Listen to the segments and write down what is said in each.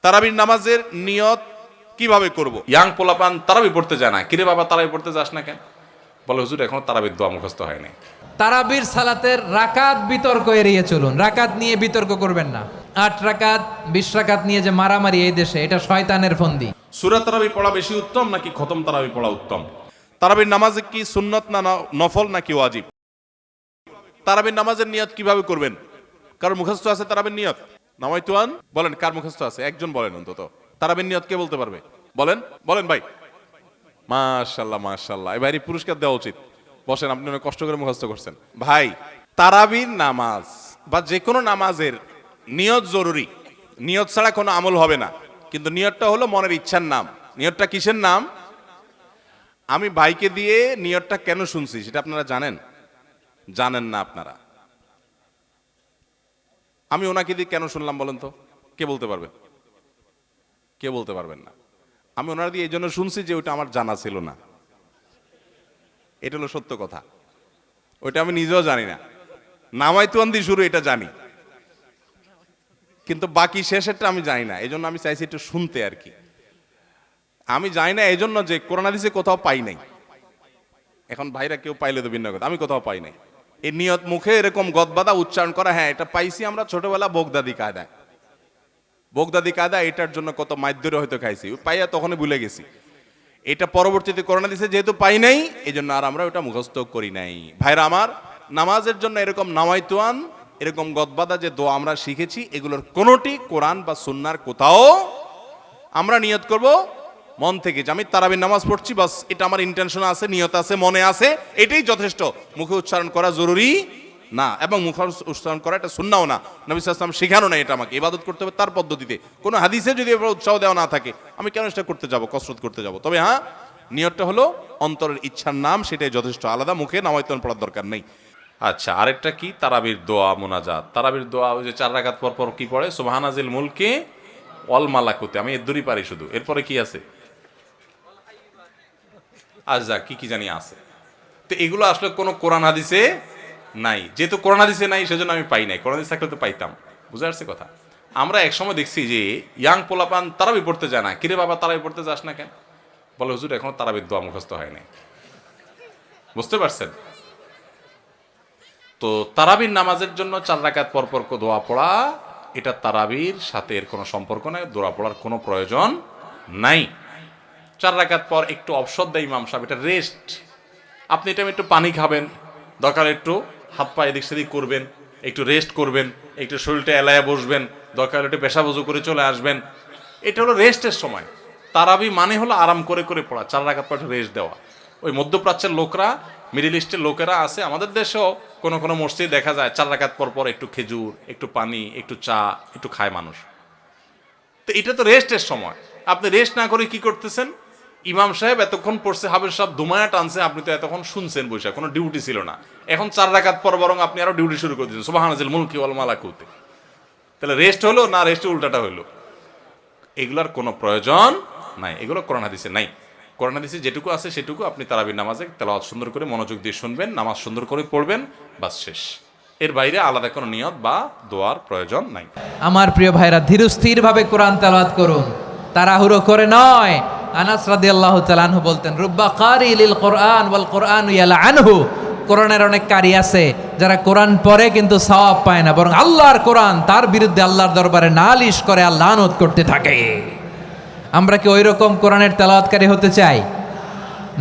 তারাবির নামাজের নিয়ত কিভাবে করব? ইয়াং পোলাপান তারাবি পড়তে যায় না, কিরে বাবা তারাবি পড়তে যাস না কেন? বলে হুজুর এখনো তারাবির দোয়া মুখস্থ হয়নি। তারাবির সালাতের রাকাত বিতর্ক এড়িয়ে চলুন, রাকাত নিয়ে বিতর্ক করবেন না। 8 রাকাত 20 রাকাত নিয়ে যে মারামারি এই দেশে, এটা শয়তানের ফন্দি। সূরা তারাবি পড়া বেশি উত্তম নাকি খতম তারাবি পড়া উত্তম? তারাবির নামাজে কি সুন্নত না নফল নাকি ওয়াজিব? তারাবির নামাজের নিয়ত কিভাবে করবেন? কার মুখস্থ আছে তারাবির নিয়ত? নামাইতুয়ান বলেন, কার মুখস্থ আছে? একজন বলেন অন্তত। তারাবির নিয়ত কে বলতে পারবে? বলেন বলেন ভাই। মাশাআল্লাহ মাশাআল্লাহ, এই ভাইয়ের পুরস্কার দেওয়া উচিত। বসেন, আপনি অনেক কষ্ট করে মুখস্থ করছেন ভাই। তারাবির নামাজ বা যে কোনো নামাজের নিয়ত জরুরি। নিয়ত ছাড়া কোনো আমল হবে না। কিন্তু নিয়তটা হলো মনের ইচ্ছার নাম। নিয়তটা কিসের নাম? আমি ভাইকে দিয়ে নিয়তটা কেন শুনছি সেটা আপনারা জানেন? জানেন না আপনারা। আমি ওনাকে দিয়ে কেন শুনলাম বলেন তো? কে বলতে পারবেন? কে বলতে পারবেন না? আমি ওনার দিয়ে এই জন্য শুনছি যে ওইটা আমার জানা ছিল না। এটা হলো সত্য কথা। ওইটা আমি নিজেও জানি না। নামাইতুয়ান দিয়ে শুরু এটা জানি, কিন্তু বাকি শেষেরটা আমি জানি না। এই জন্য আমি চাইছি একটু শুনতে আর কি। আমি জানি না এই জন্য যে কোরআন হাদিসে কোথাও পাই নাই। এখন ভাইরা কেউ পাইলে তো ভিন্ন কথা, আমি কোথাও পাই নাই। এই নিয়ত মুখে এরকম গদবাদা উচ্চারণ করা, হ্যাঁ এটা পাইছি আমরা ছোটবেলা বোগদাদি কায়দায়। বোগদাদি কায়দা এটার জন্য কত মাইদ্যরে হয়তো খাইছি, পাইয়া তখনই ভুলে গেছি। এটা পরবর্তীতে কোরআন হাদিসে যেহেতু পাই নাই, এই জন্য আর আমরা ওটা মুখস্থ করি নাই। ভাইরা আমার, নামাজের জন্য এরকম নামাইতুয়ান, এরকম গদবাদা যে দোয়া আমরা শিখেছি, এগুলোর কোনোটি কোরআন বা সুন্নাহর কোথাও আমরা নিয়ত করব মন থেকে যে আমি তারাবির নামাজ পড়ছি, বাস এটা আমার ইন্টেনশন আছে, নিয়ত আছে, মনে আছে, এটাই যথেষ্ট। মুখে উচ্চারণ করা জরুরি না, এবং মুখে উচ্চারণ করা এটা সুন্নাহও না। নবী সাল্লাল্লাহু আলাইহি ওয়াসাল্লাম শেখানো না। এটা আমাকে ইবাদত করতে হবে তার পদ্ধতিতে। কোনো হাদিসে যদি উৎসাহ দেওয়া না থাকে, আমি কেন সেটা করতে যাব, কসরত করতে যাব? তবে হ্যাঁ, নিয়তটা হলো অন্তরের ইচ্ছার নাম, সেটাই যথেষ্ট। আলাদা মুখে নামাইতুয়ান পড়ার দরকার নেই। আচ্ছা, আরেকটা কি? তারাবির দোয়া মুনাজাত। তারাবির দোয়া ওই যে 4 রাকাত পর পর কি পড়ে? সুবহানাজিল মুলকি ওয়াল মালাকুতি। আমি এর দূরই পারি শুধু। এরপরে কি আছে? আচ্ছা, কি জানি আছে। তো এগুলো আসলে কোনো কোরআন হাদিসে নাই। যেহেতু কোরআন হাদিসে নাই, সেজন্য আমি পাই নাই। কোরআন হাদিস থাকলে তো পাইতাম। বুঝে আসছে কথা? আমরা একসময় দেখছি যে ইয়াং পোলাপান তারাবি পড়তে যায় না, কিরে বাবা তারাবি পড়তে যাস না কেন? বলে হুজুর এখনো তারাবির দোয়া মুখস্থ হয় নাই। বুঝতে পারছেন? তো তারাবির নামাজের জন্য 4 রাকাত পর পর দোয়া পড়া, এটা তারাবির সাথে এর কোনো সম্পর্ক নাই। দোয়া পড়ার কোনো প্রয়োজন নাই। 4 রাকাত পর একটু অবসর দেয় ইমাম সাহেব, এটা রেস্ট। আপনি এটা একটু পানি খাবেন, দরকার একটু হাত পা এদিক সেদিক করবেন, একটু রেস্ট করবেন, একটু শরীরটা এলায়া বসবেন, দরকার একটু পেশাব ওযু করে চলে আসবেন। এটা হলো রেস্টের সময়। তারাবি মানে হলো আরাম করে করে পড়া, 4 রাকাত পর রেস্ট দেওয়া। ওই মধ্যপ্রাচ্যের লোকরা, মিডল ইস্টের লোকেরা আছে, আমাদের দেশেও কোনো কোনো মসজিদে দেখা যায় 4 রাকাত পর পর একটু খেজুর, একটু পানি, একটু চা, একটু খায় মানুষ। তো এটা তো রেস্টের সময়। আপনি রেস্ট না করে কি করতেছেন? ইমাম সাহেব এতক্ষণ পড়ছে, হাবের সাহেব দুমায়া টানছে, আপনি তো এতক্ষণ শুনছেন বসে, কোনো ডিউটি ছিল না। এখন 4 রাকাত পর বরং আপনি আরো ডিউটি শুরু করে দিয়েছেন, সুবহানাজিল মুলকি ওয়াল মালাকুতি। তাহলে রেস্ট হলো না, রেস্টের উল্টাটা হলো? এগুলার কোনো প্রয়োজন নাই। এগুলো কোরআন হাদিসে নাই। কোরআন হাদিসে যেটুকু আছে সেটুকু আপনি তারাবির নামাজে তেলাওয়াত সুন্দর করে মনোযোগ দিয়ে শুনবেন, নামাজ সুন্দর করে পড়বেন, বাস শেষ। এর বাইরে আলাদা কোনো নিয়ত বা দোয়ার প্রয়োজন নাই। আমার প্রিয় ভাইরা, ধীরস্থির ভাবে কোরআন তেলাওয়াত করুন, তাড়াহুড়ো করে নয়। আনাস রাদিয়াল্লাহু তাআলা আনহু বলতেন, রুব্বা কারি লিল কোরআন ওয়াল কোরআনু ইয়ালআনহু। কোরআনের অনেক কারি আছে যারা কোরআন পড়ে কিন্তু সওয়াব পায় না, বরং আল্লাহর কোরআন তার বিরুদ্ধে আল্লাহর দরবারে নালিশ করে আর লানত করতে থাকে। আমরা কি ওইরকম কোরআনের তেলাওয়াতকারী হতে চাই?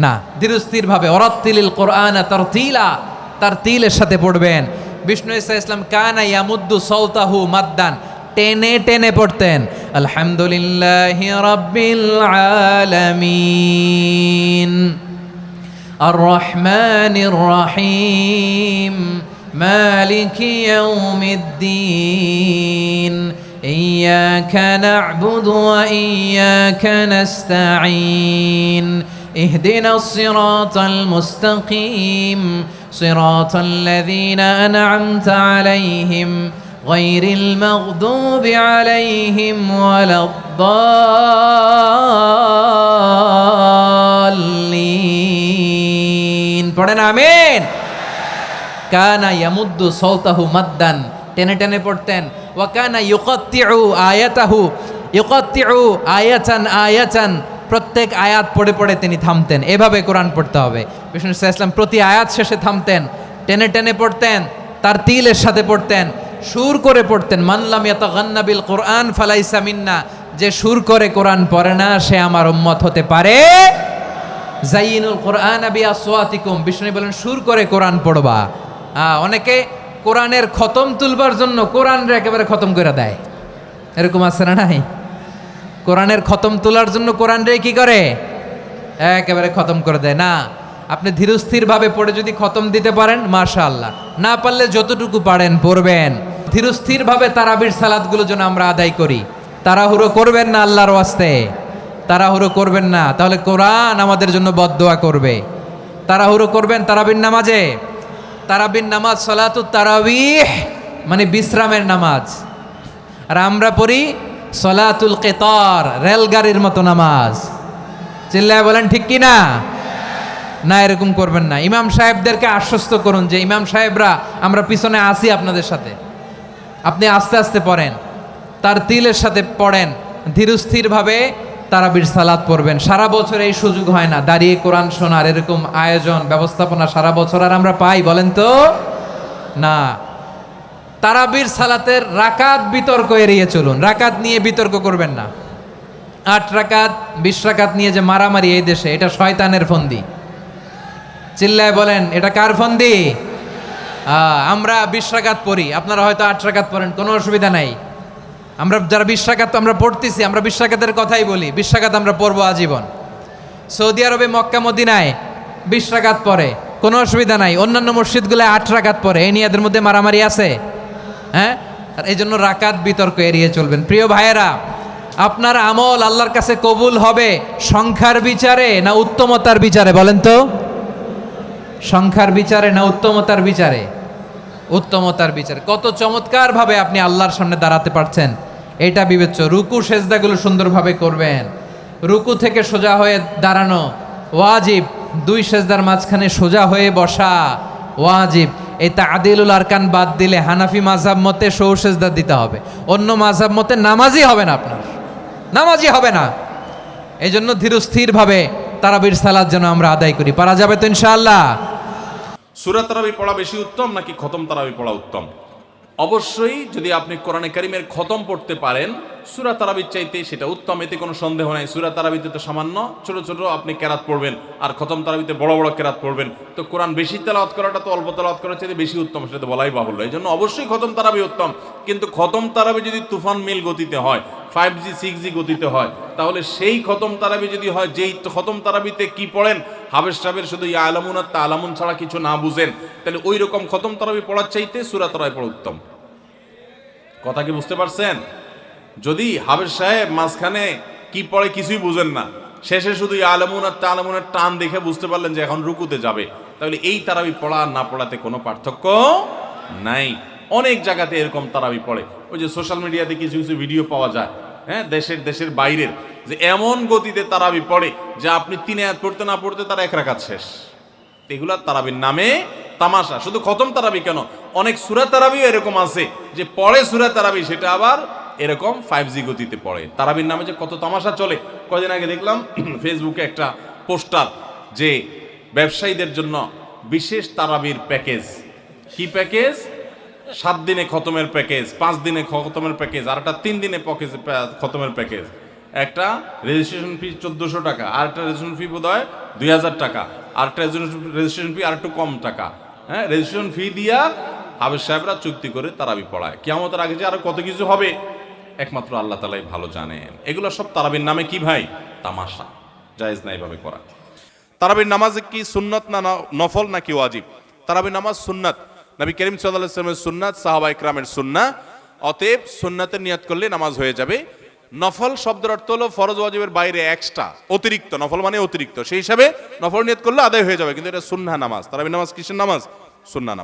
না। ধীরস্থির ভাবে ওয়ারাত্তিলিল কোরআনা তারতিলা, তারতিলের সাথে পড়বেন। বিষ্ণু ঈসা ইসলাম কানা ইয়ামুদ্দু সাওতাহু মাদ্দান, টেনে টেনে পড়তেন। আলহামদুলিল্লাহি রাব্বিল আলামিন আর রহমানির রহিম মালিকি ইয়াউমিদ্দিন ইয়্যাকা না'বুদু ওয়া ইয়্যাকা নাস্তাঈন ইহদিনাস সিরাতাল মুস্তাকিম সিরাতাল লাযীনা আন'আমতা আলাইহিম গায়রিল মাগদুবি আলাইহিম ওয়ালাদ-দাল্লিন। পড়েন আমিন। কানা ইয়ামুদ্দু সাওতাহু মাদ্দান, টেনে টেনে পড়তেন। ওয়া কানা ইউকাত্তিউ আয়াতাহু ইউকাত্তিউ আয়াতান আয়াতান, প্রত্যেক আয়াত পড়ে পড়ে তিনি থামতেন। এভাবে কোরআন পড়তে হবে। বিষ্ণু সাল্লাল্লাহু আলাইহি ওয়াসাল্লাম প্রতি আয়াত শেষে থামতেন, টেনে টেনে পড়তেন, তার তিলের সাথে পড়তেন, সুর করে পড়তেন। মান লাম ইয়াতাগান্না বিল কোরআন ফালাইসা মিন্না, যে সুর করে কোরআন পড়ে না সে আমার উম্মত হতে পারে। জাইয়িনুল কোরআন বিআসওয়াতিকুম, বিষ্ণু বলেন সুর করে কোরআন পড়বা। অনেকে কোরআনের খতম তুলবার জন্য কোরআনরে একেবারে খতম করে দেয়, এরকম আছে না নাই? কোরআনের খতম তোলার জন্য কোরআনরে কি করে? একেবারে খতম করে দেয় না। আপনি ধীরস্থিরভাবে পড়ে যদি খতম দিতে পারেন মাশাআল্লাহ, না পারলে যতটুকু পারেন পড়বেন। ধীরস্থিরভাবে তারাবির সালাতগুলো যেন আমরা আদায় করি। তাড়াহুড়ো করবেন না আল্লাহর ওয়াস্তে, তাড়াহুড়ো করবেন না, তাহলে কোরআন আমাদের জন্য বদদোয়া করবে। তাড়াহুড়ো করবেন তারাবির নামাজে। তারাবির নামাজ সালাতুত তারাবিহ মানে বিশ্রামের নামাজ, আর আমরা পড়ি সলাতুল কেতার, রেলগাড়ির মতো নামাজ। চিল্লায় বলেন ঠিক কি না? না, এরকম করবেন না। ইমাম সাহেবদেরকে আশ্বস্ত করুন যে ইমাম সাহেবরা আমরা পিছনে আসি আপনাদের সাথে, আপনি আস্তে আস্তে পড়েন, তার তিলের সাথে পড়েন, ধীরস্থিরভাবে তারাবির সালাত পড়বেন। সারা বছর এই সুযোগ হয় না দাঁড়িয়ে কোরআন শোনার, এরকম আয়োজন ব্যবস্থাপনা সারা বছর আর আমরা পাই বলেন তো না। তারাবির সালাতের রাকাত বিতর্ক এড়িয়ে চলুন, রাকাত নিয়ে বিতর্ক করবেন না। 8 রাকাত 20 রাকাত নিয়ে যে মারামারি এই দেশে, এটা শয়তানের ফন্দি। চিল্লায় বলেন এটা কার ফন্দি? আমরা 20 রাকাত পড়ি, আপনারা হয়তো 8 রাকাত পড়েন, কোনো অসুবিধা নাই। আমরা যারা 20 রাকাত আমরা পড়তেছি, আমরা 20 রাকাতের কথাই বলি, 20 রাকাত আমরা পড়বো আজীবন। সৌদি আরবে মক্কা মদিনায় 20 রাকাত পড়ে, কোনো অসুবিধা নাই। অন্যান্য মসজিদগুলো 8 রাকাত পড়ে, এই নিয়ে এদের মধ্যে মারামারি আছে? হ্যাঁ, আর এই জন্য রাকাত বিতর্ক এড়িয়ে চলবেন। প্রিয় ভাইয়েরা, আপনার আমল আল্লাহর কাছে কবুল হবে সংখ্যার বিচারে না উত্তমতার বিচারে? বলেন তো, সংখ্যার বিচারে না উত্তমতার বিচারে? উত্তমতার বিচারে। কত চমৎকার ভাবে আপনি আল্লাহর সামনে দাঁড়াতে পারছেন এটা বিবেচ্য। রুকু সেজদাগুলো সুন্দরভাবে করবেন, রুকু থেকে সোজা হয়ে দাঁড়ানো ওয়াজিব, 2 সেজদার মাঝখানে সোজা হয়ে বসা ওয়াজিব। এই তাদিলুল আরকান বাদ দিলে হানাফি মাযহাব মতে সৌ সেজদা দিতে হবে, অন্য মাযহাব মতে নামাজই হবে না, আপনার নামাজই হবে না। এই জন্য ধীরস্থিরভাবে তারাবির সালাত যেন আমরা আদায় করি। পারা যাবে তো ইনশাআল্লাহ? সূরা তারাবি পড়া বেশি উত্তম নাকি খতম তারাবি পড়া উত্তম? অবশ্যই যদি আপনি কোরআনে কারিমের খতম পড়তে পারেন সূরা তারাবির চাইতে সেটা উত্তম, এতে কোনো সন্দেহ নাই। সূরা তারাবিতে তো সামান্য ছোট ছোট আপনি কেরাত পড়বেন, আর খতম তারাবিতে বড় বড় কেরাত পড়বেন। তো কোরআন বেশি তেলাওয়াত করাটা তো অল্প তেলাওয়াত করার চাইতে বেশি উত্তম, সেটা তো বলাই বাহুল্য। এই জন্য অবশ্যই খতম তারাবি উত্তম। কিন্তু খতম তারাবি যদি তুফান মিল গতিতে হয়, 5G 6G গতিতে হয়, তাহলে সেই খতম তারাবি যদি হয়, যেই খতম তারাবিতে কি পড়েন হাবেশ সাহেবের শুধু ইয়া আলামুন আর তা আলামুন ছাড়া কিছু না বুঝেন, তাহলে ওই রকম খতম তারাবি পড়ার চাইতে সূরা তারাবি পড়া উত্তম। কথা কি বুঝতে পারছেন? যদি হাবেশ সাহেব মাঝখানে কি পড়ে কিছুই বুঝেন না, শেষে শুধু ইয়া আলামুন আর তা আলামুনের টান দেখে বুঝতে পারলেন যে এখন রুকুতে যাবে, তাহলে এই তারাবি পড়া আর না পড়াতে কোনো পার্থক্য নাই। অনেক জায়গাতে এরকম তারাবি পড়ে, ওই যে সোশ্যাল মিডিয়াতে কিছু কিছু ভিডিও পাওয়া যায়, হ্যাঁ, দেশের বাইরের, যে এমন গতিতে তারাবি পড়ে যে আপনি 3 আয়াত পড়তে না পড়তে তার 1 রাকাত শেষ। এগুলা তারাবির নামে তামাশা। শুধু খতম তারাবি কেন, অনেক সূরা তারাবিও এরকম আছে যে পড়ে সূরা তারাবি, সেটা আবার এরকম 5G গতিতে পড়ে। তারাবির নামে যে কত তামাশা চলে। কয়দিন আগে দেখলাম ফেসবুকে একটা পোস্টার যে ব্যবসায়ীদের জন্য বিশেষ তারাবির প্যাকেজ। কি প্যাকেজ? 7 দিনে খতমের প্যাকেজ, 5 দিনে খতমের প্যাকেজ, আর একটা 3 দিনে খতমের প্যাকেজ। একটা রেজিস্ট্রেশন ফি 1400 টাকা, আর একটা রেজিস্ট্রেশন ফি বোধ হয় 2000 টাকা, আর একটা রেজিস্ট্রেশন ফি আর একটু কম টাকা। হ্যাঁ, রেজিস্ট্রেশন ফি দিয়া হাবেশ সাহেবরা চুক্তি করে তারাবি পড়ায়। কিয়ামতের আগে যে আরো কত কিছু হবে একমাত্র আল্লাহ তাআলাই ভালো জানেন। এগুলো সব তারাবির নামে কি ভাই? তামাশা। জায়েজ না এইভাবে করা। তারাবির নামাজ কি সুন্নত না নফল নাকি ওয়াজিব? তারাবির নামাজ সুন্নাত, নবী করিম সাল্লাল্লাহু আলাইহি ওয়াসাল্লামের সুন্নাত, সাহাবায়ে কেরামের সুন্নাহ। অতএব সুন্নাতের নিয়ত করলে নামাজ হয়ে যাবে। নফল শব্দের অর্থ হলো ফরজ ওয়াজিবের বাইরে এক্সট্রা, অতিরিক্ত। নফল মানে অতিরিক্ত, সেই হিসাবে নফল নিয়ত করলে আদায় হয়ে যাবে, কিন্তু এটা সুন্নাহ নামাজ। তারাবির নামাজ কিসের নামাজ? সুন্নাহ নামাজ।